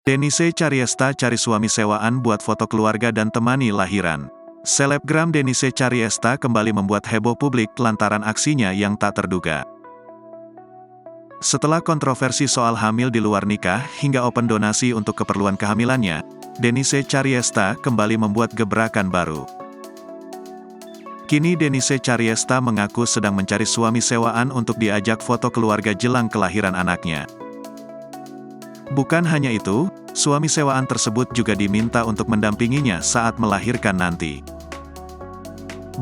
Denise Cariesta cari suami sewaan buat foto keluarga dan temani lahiran. Selebgram Denise Cariesta kembali membuat heboh publik lantaran aksinya yang tak terduga. Setelah kontroversi soal hamil di luar nikah hingga open donasi untuk keperluan kehamilannya, Denise Cariesta kembali membuat gebrakan baru. Kini Denise Cariesta mengaku sedang mencari suami sewaan untuk diajak foto keluarga jelang kelahiran anaknya. Bukan hanya itu, suami sewaan tersebut juga diminta untuk mendampinginya saat melahirkan nanti.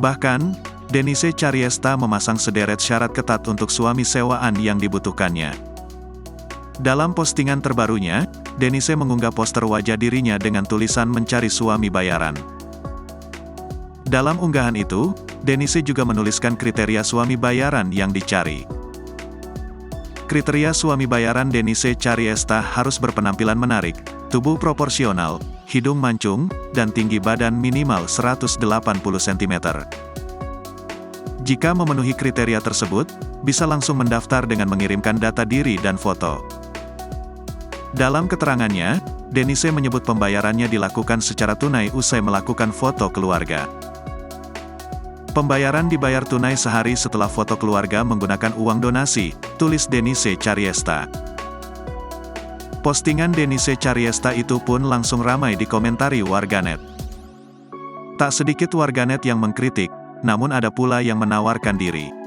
Bahkan, Denise Cariesta memasang sederet syarat ketat untuk suami sewaan yang dibutuhkannya. Dalam postingan terbarunya, Denise mengunggah poster wajah dirinya dengan tulisan mencari suami bayaran. Dalam unggahan itu, Denise juga menuliskan kriteria suami bayaran yang dicari. Kriteria suami bayaran Denise Cariesta harus berpenampilan menarik, tubuh proporsional, hidung mancung, dan tinggi badan minimal 180 cm. Jika memenuhi kriteria tersebut, bisa langsung mendaftar dengan mengirimkan data diri dan foto. Dalam keterangannya, Denise menyebut pembayarannya dilakukan secara tunai usai melakukan foto keluarga. Pembayaran dibayar tunai sehari setelah foto keluarga menggunakan uang donasi, tulis Denise Cariesta. Postingan Denise Cariesta itu pun langsung ramai dikomentari warganet. Tak sedikit warganet yang mengkritik, namun ada pula yang menawarkan diri.